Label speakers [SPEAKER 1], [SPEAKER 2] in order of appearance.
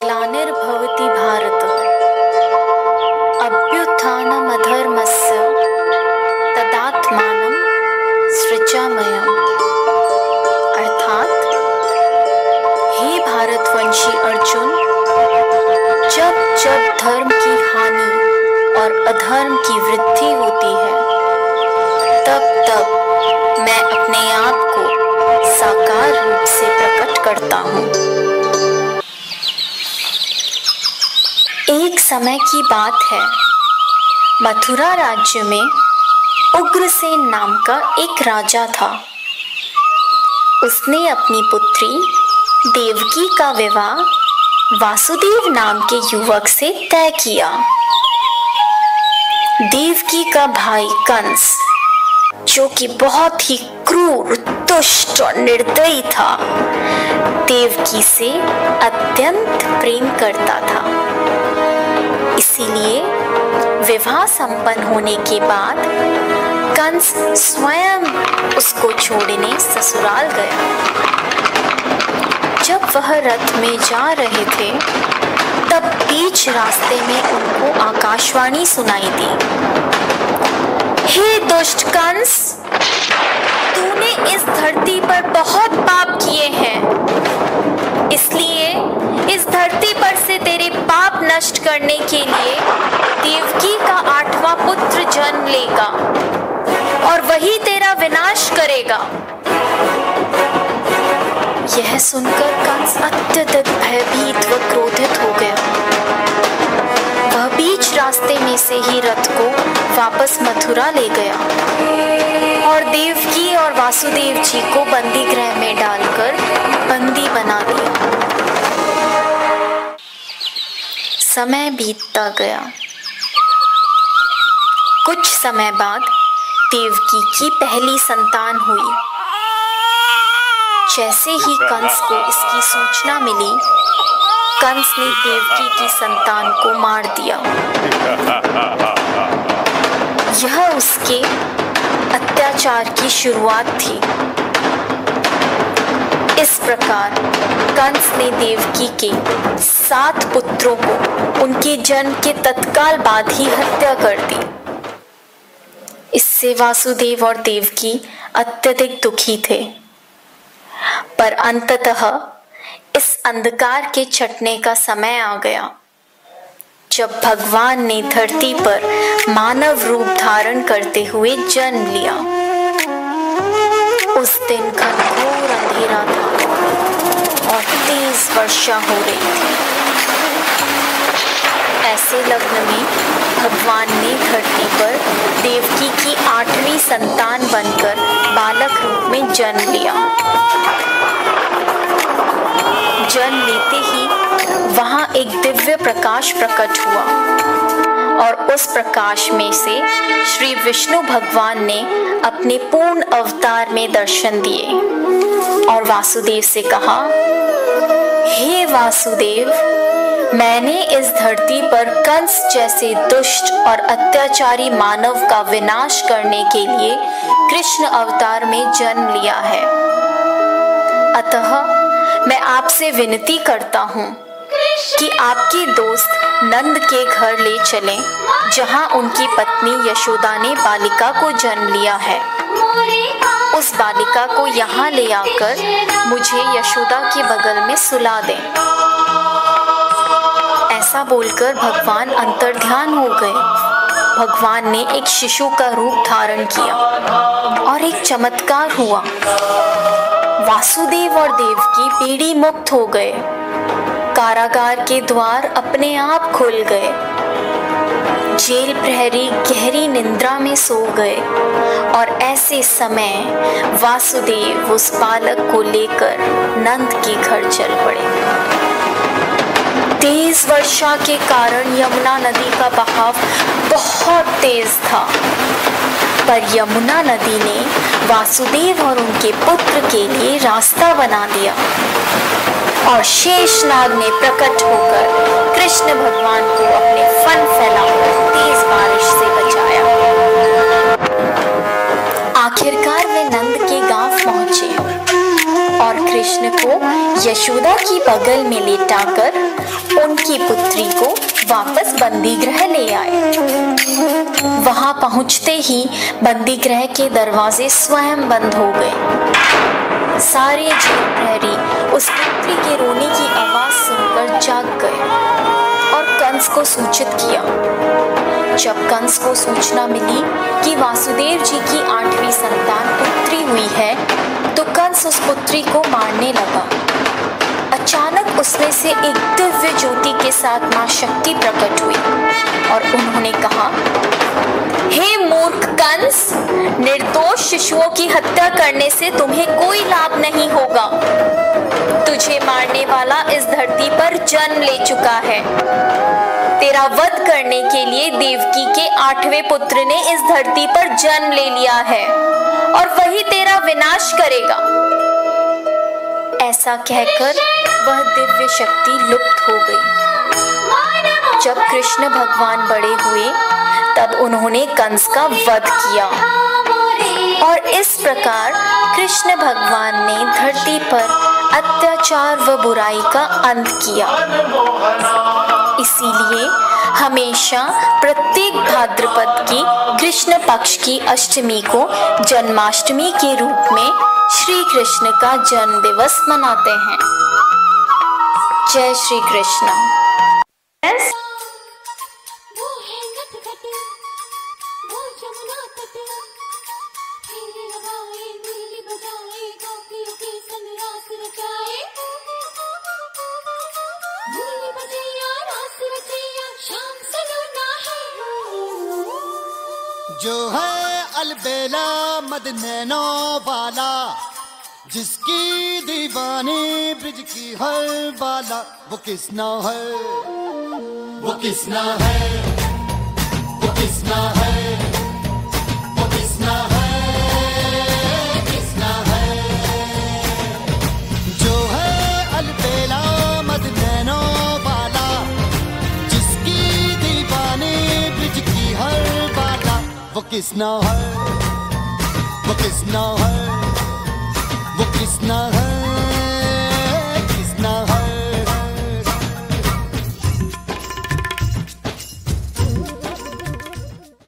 [SPEAKER 1] ग्लानिर्भवति भारत अभ्युत्थानमधर्मस्य तदात्मानं सृजाम्यहम्। अर्थात हे भारतवंशी अर्जुन, जब जब धर्म की हानि और अधर्म की वृद्धि होती है, तब तब मैं अपने आप को साकार रूप से प्रकट करता हूँ। एक समय की बात है, मथुरा राज्य में उग्रसेन नाम का एक राजा था। उसने अपनी पुत्री देवकी का विवाह वासुदेव नाम के युवक से तय किया। देवकी का भाई कंस, जो कि बहुत ही क्रूर, दुष्ट और निर्दयी था, देवकी से अत्यंत प्रेम करता था। इसीलिए विवाह संपन्न होने के बाद कंस स्वयं उसको छोड़ने ससुराल गया। जब वह रथ में जा रहे थे, तब बीच रास्ते में उनको आकाशवाणी सुनाई दी। हे दुष्ट कंस, तूने इस धरती पर बहुत पाप किए हैं, इसलिए इस धरती पर से तेरे पाप नष्ट करने के लिए देवकी का 8वां पुत्र जन्म लेगा और वही तेरा विनाश करेगा। यह सुनकर कंस अत्यधिक भयभीत व क्रोधित हो गया। वह बीच रास्ते में से ही रथ को वापस मथुरा ले गया और देवकी और वासुदेव जी को बंदी गृह में डालकर बंदी बना दिया। समय बीतता गया। कुछ समय बाद देवकी की पहली संतान हुई। जैसे ही कंस को इसकी सूचना मिली, कंस ने देवकी की संतान को मार दिया। यह उसके अत्याचार की शुरुआत थी। इस प्रकार कंस ने देवकी के 7 पुत्रों को उनके जन्म के तत्काल बाद ही हत्या कर दी। इससे वासुदेव और देवकी अत्यधिक दुखी थे। पर अंततः इस अंधकार के छटने का समय आ गया, जब भगवान ने धरती पर मानव रूप धारण करते हुए जन्म लिया। उस दिन घनघोर अंधेरा था और तेज वर्षा हो रही थी। ऐसे लग्न में भगवान ने धरती पर देवकी की 8वीं संतान बनकर बालक रूप में जन्म लिया। जन्म लेते ही वहां एक दिव्य प्रकाश प्रकट हुआ और उस प्रकाश में से श्री विष्णु भगवान ने अपने पूर्ण अवतार में दर्शन दिए और वासुदेव से कहा, हे वासुदेव, मैंने इस धरती पर कंस जैसे दुष्ट और अत्याचारी मानव का विनाश करने के लिए कृष्ण अवतार में जन्म लिया है। अतः मैं आपसे विनती करता हूँ कि आपके दोस्त नंद के घर ले चलें, जहाँ उनकी पत्नी यशोदा ने बालिका को जन्म लिया है। उस बालिका को यहाँ ले आकर मुझे यशोदा के बगल में सुला दें। ऐसा बोलकर भगवान अंतर्ध्यान हो गए। भगवान ने एक शिशु का रूप धारण किया और एक चमत्कार हुआ। वासुदेव और देवकी बेड़ी मुक्त हो गए। कारागार के द्वार अपने आप खुल गए। जेल प्रहरी गहरी निद्रा में सो गए और ऐसे समय वासुदेव उस बालक को लेकर नंद के घर चल पड़े। तेज वर्षा के कारण यमुना नदी का बहाव बहुत तेज था, पर यमुना नदी ने वासुदेव और उनके पुत्र के लिए रास्ता बना दिया और शेषनाग ने प्रकट होकर कृष्ण भगवान को अपने फन फैलाकर तेज बारिश से बचाया। आखिरकार वे नंद के गांव पहुंचे और कृष्ण को यशोदा की बगल में लेटाकर उनकी पुत्री को वापस बंदी गृह ले आए। वहां पहुंचते ही बंदी गृह के दरवाजे स्वयं बंद हो गए। सारे जेल प्रहरी उस पुत्री के रोने की आवाज सुनकर जाग गए और कंस को सूचित किया। जब कंस को सूचना मिली कि वासुदेव जी की 8वीं संतान पुत्री हुई है, तो कंस उस पुत्री को मारने लगा। अचानक उसमें से एक दिव्य ज्योति के साथ मां शक्ति प्रकट हुई और उन्होंने कहा, हे मूर्ख कंस, निर्दोष शिशुओं की हत्या करने से तुम्हें कोई लाभ नहीं होगा। तुझे मारने वाला इस धरती पर जन्म ले चुका है। तेरा वध करने के लिए देवकी के 8वें पुत्र ने इस धरती पर जन्म ले लिया है और वही तेरा विनाश करेगा। ऐसा कहकर वह दिव्य शक्ति लुप्त हो गई। जब कृष्ण भगवान बड़े हुए तब उन्होंने कंस का वध किया और इस प्रकार कृष्ण भगवान ने धरती पर अत्याचार व बुराई का अंत किया। इसीलिए हमेशा प्रत्येक भाद्रपद की कृष्ण पक्ष की अष्टमी को जन्माष्टमी के रूप में श्री कृष्ण का जन्म दिवस मनाते हैं। जय श्री कृष्ण।
[SPEAKER 2] जो है अलबेला मद नैनो वाला, जिसकी दीवानी ब्रिज की हर बाला, वो किसना है, वो किसना है, वो किसना है, वो किसना है, किसना है। जो है अलबेला मद नैनो वाला, जिसकी दीवानी ब्रिज की हर बाला, वो किसना है, वो किसना है, वो किसना है।